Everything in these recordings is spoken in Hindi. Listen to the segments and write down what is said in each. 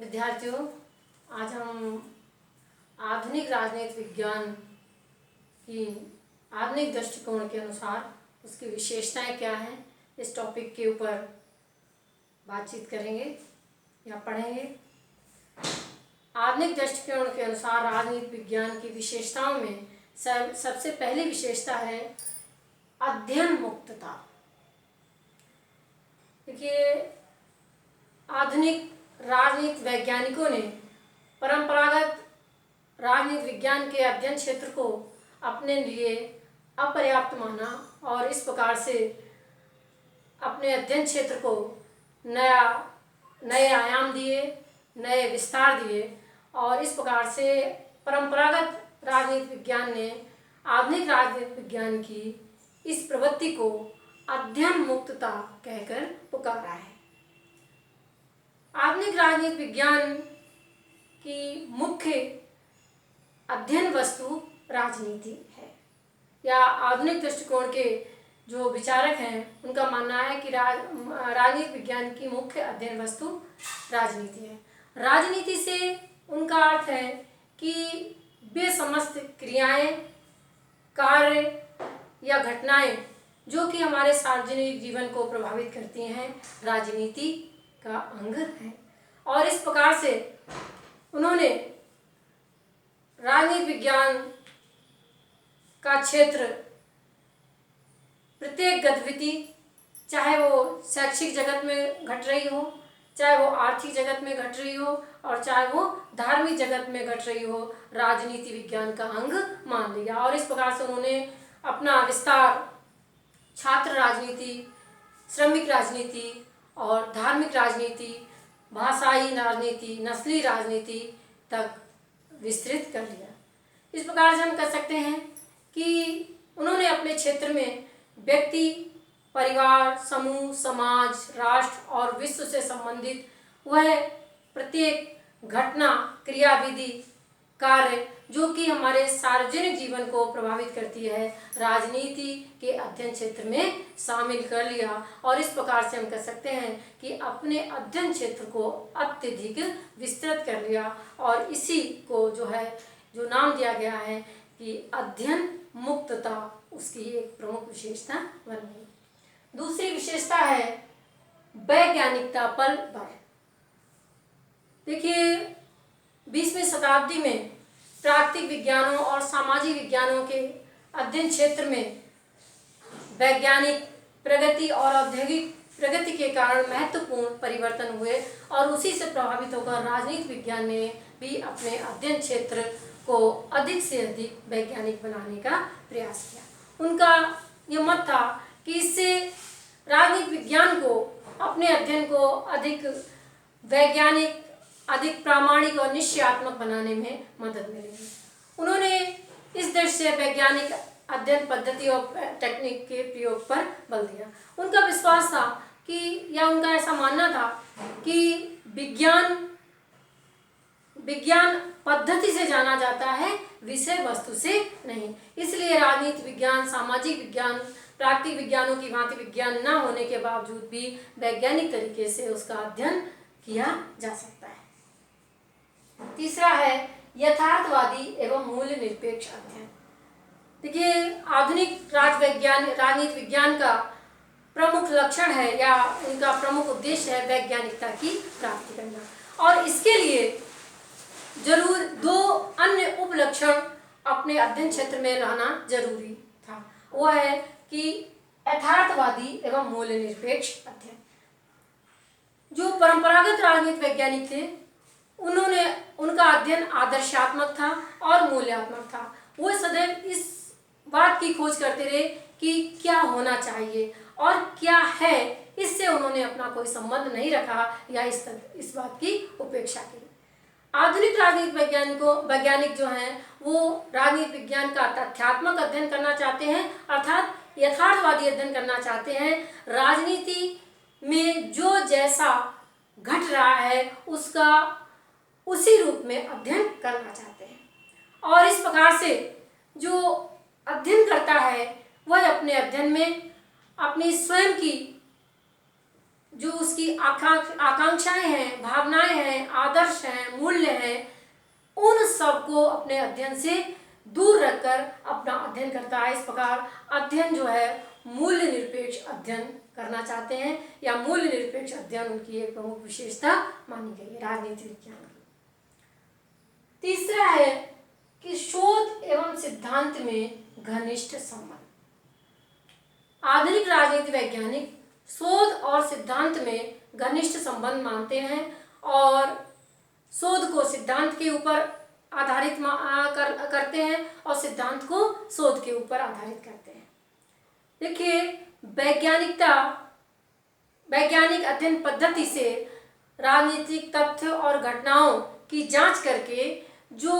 विद्यार्थियों, आज हम आधुनिक राजनीति विज्ञान की आधुनिक दृष्टिकोण के अनुसार उसकी विशेषताएं क्या हैं, इस टॉपिक के ऊपर बातचीत करेंगे या पढ़ेंगे। आधुनिक दृष्टिकोण के अनुसार राजनीति विज्ञान की विशेषताओं में सबसे पहली विशेषता है अध्ययन मुक्तता। देखिए, आधुनिक राजनीति वैज्ञानिकों ने परंपरागत राजनीति विज्ञान के अध्ययन क्षेत्र को अपने लिए अपर्याप्त माना और इस प्रकार से अपने अध्ययन क्षेत्र को नए आयाम दिए, नए विस्तार दिए और इस प्रकार से परंपरागत राजनीति विज्ञान ने आधुनिक राजनीति विज्ञान की इस प्रवृत्ति को अध्ययन मुक्तता कहकर पुकारा है। आधुनिक राजनीति विज्ञान की मुख्य अध्ययन वस्तु राजनीति है, या आधुनिक दृष्टिकोण के जो विचारक हैं उनका मानना है कि राजनीति विज्ञान की मुख्य अध्ययन वस्तु राजनीति है। राजनीति से उनका अर्थ है कि वे समस्त क्रियाएं, कार्य या घटनाएं जो कि हमारे सार्वजनिक जीवन को प्रभावित करती हैं, राजनीति का अंग है। और इस प्रकार से उन्होंने राजनीति विज्ञान का क्षेत्र प्रत्येक गतिविधि, चाहे वो शैक्षिक जगत में घट रही हो, चाहे वो आर्थिक जगत में घट रही हो और चाहे वो धार्मिक जगत में घट रही हो, राजनीति विज्ञान का अंग मान लिया। और इस प्रकार से उन्होंने अपना विस्तार छात्र राजनीति, श्रमिक राजनीति और धार्मिक राजनीति, भाषाई राजनीति, नस्ली राजनीति तक विस्तृत कर लिया। इस प्रकार से हम कह सकते हैं कि उन्होंने अपने क्षेत्र में व्यक्ति, परिवार, समूह, समाज, राष्ट्र और विश्व से संबंधित वह प्रत्येक घटना, क्रियाविधि, कार्य जो कि हमारे सार्वजनिक जीवन को प्रभावित करती है, राजनीति के अध्ययन क्षेत्र में शामिल कर लिया। और इस प्रकार से हम कह सकते हैं कि अपने अध्ययन क्षेत्र को अत्यधिक विस्तृत कर लिया और इसी को जो नाम दिया गया है कि अध्ययन मुक्तता, उसकी एक प्रमुख विशेषता बन गई। दूसरी विशेषता है वैज्ञानिकता पर बल। देखिए, 20वीं शताब्दी में प्राकृतिक विज्ञानों और सामाजिक विज्ञानों के अध्ययन क्षेत्र में वैज्ञानिक प्रगति और औद्योगिक प्रगति के कारण महत्वपूर्ण परिवर्तन हुए और उसी से प्रभावित होकर राजनीति विज्ञान ने भी अपने अध्ययन क्षेत्र को अधिक से अधिक वैज्ञानिक बनाने का प्रयास किया। उनका यह मत था कि इससे राजनीति विज्ञान को, अपने अध्ययन को अधिक वैज्ञानिक, अधिक प्रामाणिक और निश्चयात्मक बनाने में मदद मिलेगी। उन्होंने इस दृष्टि से वैज्ञानिक अध्ययन पद्धति और टेक्निक के प्रयोग पर बल दिया। उनका विश्वास था कि, या उनका ऐसा मानना था कि विज्ञान पद्धति से जाना जाता है, विषय वस्तु से नहीं। इसलिए राजनीति विज्ञान, सामाजिक विज्ञान, प्राकृतिक विज्ञानों की भांति विज्ञान न होने के बावजूद भी वैज्ञानिक तरीके से उसका अध्ययन किया जा सकता है। तीसरा है यथार्थवादी एवं मूल्य निरपेक्ष अध्ययन। देखिए, आधुनिक राजनीति विज्ञान का प्रमुख लक्षण है या उनका प्रमुख उद्देश्य है वैज्ञानिकता की प्राप्ति करना, और इसके लिए जरूर दो अन्य उपलक्षण अपने अध्ययन क्षेत्र में रहना जरूरी था। वो है कि यथार्थवादी एवं मूल्य निरपेक्ष अध्ययन। जो परंपरागत राजनीति वैज्ञानिक थे, उनका अध्ययन आदर्शात्मक था और मूल्यात्मक था। वो सदैव इस बात की खोज करते रहे कि क्या होना चाहिए और क्या है, इससे उन्होंने अपना कोई संबंध नहीं रखा या इस बात की उपेक्षा की। आधुनिक राजनीति वैज्ञानिक जो हैं वो राजनीति विज्ञान का तथ्यात्मक अध्ययन करना चाहते हैं, अर्थात यथार्थवादी अध्ययन करना चाहते हैं। राजनीति में जो जैसा घट रहा है उसका उसी रूप में अध्ययन करना चाहते हैं, और इस प्रकार से जो अध्ययन करता है वह अपने अध्ययन में अपनी स्वयं की जो उसकी आकांक्षाएं हैं, भावनाएं हैं, आदर्श हैं, मूल्य हैं, उन सबको अपने अध्ययन से दूर रखकर अपना अध्ययन करता है। इस प्रकार अध्ययन जो है मूल्य निरपेक्ष अध्ययन करना चाहते हैं, या मूल्य निरपेक्ष अध्ययन उनकी एक प्रमुख विशेषता मानी गई है राजनीति विज्ञान की। तीसरा है कि शोध एवं सिद्धांत में घनिष्ठ संबंध। आधुनिक राजनीति वैज्ञानिक शोध और सिद्धांत में घनिष्ठ संबंध मानते हैं और शोध को सिद्धांत के ऊपर आधारित करते हैं और सिद्धांत को शोध के ऊपर आधारित करते हैं। देखिए, वैज्ञानिक अध्ययन पद्धति से राजनीतिक तथ्य और घटनाओं की जांच करके जो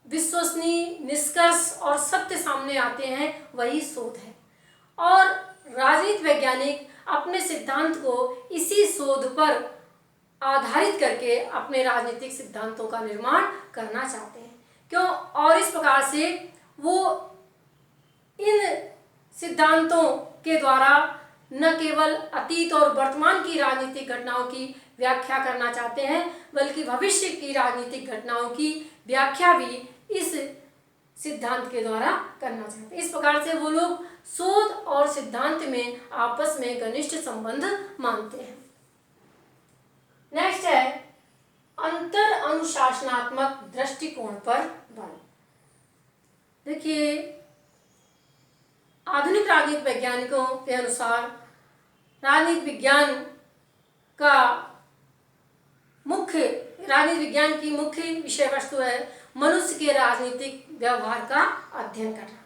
विश्वसनीय निष्कर्ष और सत्य सामने आते हैं वही शोध है, और राजनीति वैज्ञानिक अपने सिद्धांत को इसी शोध पर आधारित करके अपने राजनीतिक सिद्धांतों का निर्माण करना चाहते हैं। क्यों? और इस प्रकार से वो इन सिद्धांतों के द्वारा न केवल अतीत और वर्तमान की राजनीतिक घटनाओं की व्याख्या करना चाहते हैं, बल्कि भविष्य की राजनीतिक घटनाओं की व्याख्या भी इस सिद्धांत के द्वारा करना चाहते हैं। इस प्रकार से वो लोग शोध और सिद्धांत में आपस में घनिष्ठ संबंध मानते हैं। नेक्स्ट है अंतर अनुशासनात्मक दृष्टिकोण पर बल। देखिए, आधुनिक राजनीति वैज्ञानिकों के अनुसार राजनीति विज्ञान की मुख्य विषय वस्तु है मनुष्य के राजनीतिक व्यवहार का अध्ययन करना।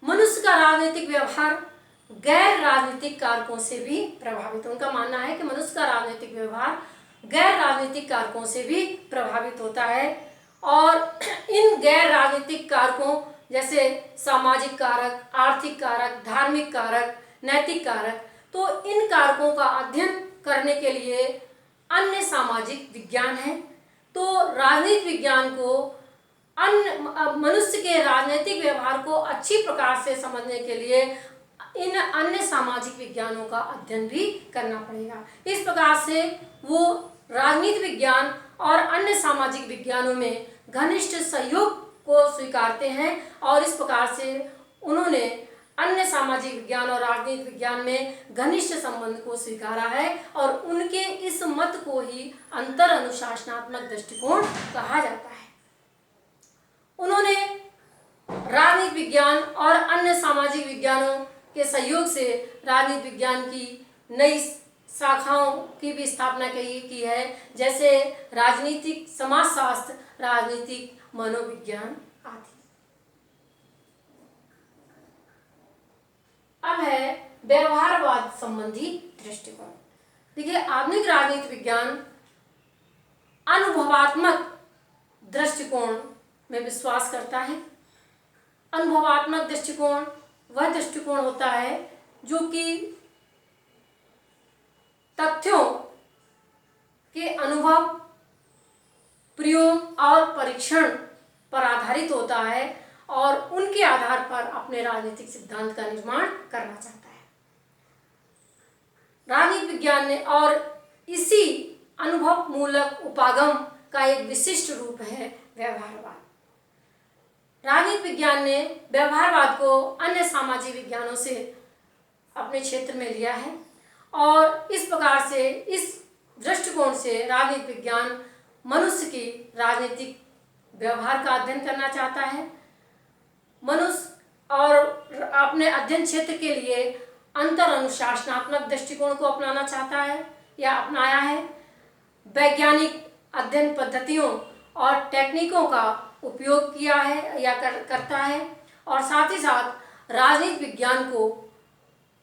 मनुष्य का राजनीतिक व्यवहार गैर राजनीतिक कारकों से भी प्रभावित है। उनका मानना है कि मनुष्य का राजनीतिक व्यवहार गैर राजनीतिक कारकों से भी प्रभावित होता है, और इन गैर राजनीतिक कारकों जैसे सामाजिक कारक, आर्थिक कारक, धार्मिक कारक, नैतिक कारक, तो इन कारकों का अध्ययन करने के लिए अन्य सामाजिक विज्ञान है। तो राजनीति विज्ञान को मनुष्य के राजनीतिक व्यवहार को अच्छी प्रकार से समझने के लिए इन अन्य सामाजिक विज्ञानों का अध्ययन भी करना पड़ेगा। इस प्रकार से वो राजनीति विज्ञान और अन्य सामाजिक विज्ञानों में घनिष्ठ सहयोग को स्वीकारते हैं, और इस प्रकार से उन्होंने अन्य सामाजिक विज्ञान और राजनीति विज्ञान में घनिष्ठ संबंध को स्वीकारा है, और उनके इस मत को ही अंतर अनुशासनात्मक दृष्टिकोण कहा जाता है। उन्होंने राजनीति विज्ञान और अन्य सामाजिक विज्ञानों के सहयोग से राजनीति विज्ञान की नई शाखाओं की भी स्थापना की है, जैसे राजनीतिक समाजशास्त्र, राजनीतिक मनोविज्ञान आदि। अब है व्यवहारवाद संबंधी दृष्टिकोण। देखिए, आधुनिक राजनीति विज्ञान अनुभवात्मक दृष्टिकोण में विश्वास करता है। अनुभवात्मक दृष्टिकोण वह दृष्टिकोण होता है जो कि तथ्यों के अनुभव, प्रयोग और परीक्षण पर आधारित होता है, और उनके आधार पर अपने राजनीतिक सिद्धांत का निर्माण करना चाहता है राजनीति विज्ञान ने। और इसी अनुभव मूलक उपागम का एक विशिष्ट रूप है व्यवहारवाद। राजनीति विज्ञान ने व्यवहारवाद को अन्य सामाजिक विज्ञानों से अपने क्षेत्र में लिया है, और इस प्रकार से इस दृष्टिकोण से राजनीति विज्ञान मनुष्य की राजनीतिक व्यवहार का अध्ययन करना चाहता है। मनुष्य और अपने अध्ययन क्षेत्र के लिए अंतर अनुशासनात्मक दृष्टिकोण को अपनाना चाहता है या अपनाया है। वैज्ञानिक अध्ययन पद्धतियों और टेक्निकों का उपयोग किया है या करता है, और साथ ही साथ राजनीति विज्ञान को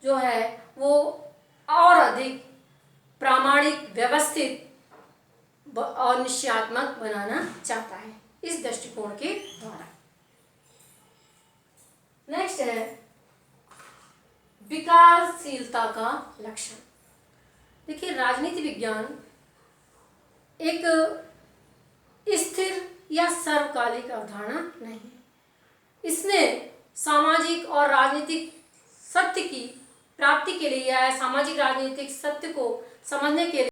जो है वो और अधिक प्रामाणिक, व्यवस्थित और निश्चयात्मक बनाना चाहता है इस दृष्टिकोण के द्वारा। नेक्स्ट है विकासशीलता का लक्षण। देखिए, राजनीति विज्ञान एक स्थिर या सर्वकालिक अवधारणा नहीं है। इसने सामाजिक और राजनीतिक सत्य की प्राप्ति के लिए या सामाजिक राजनीतिक सत्य को समझने के लिए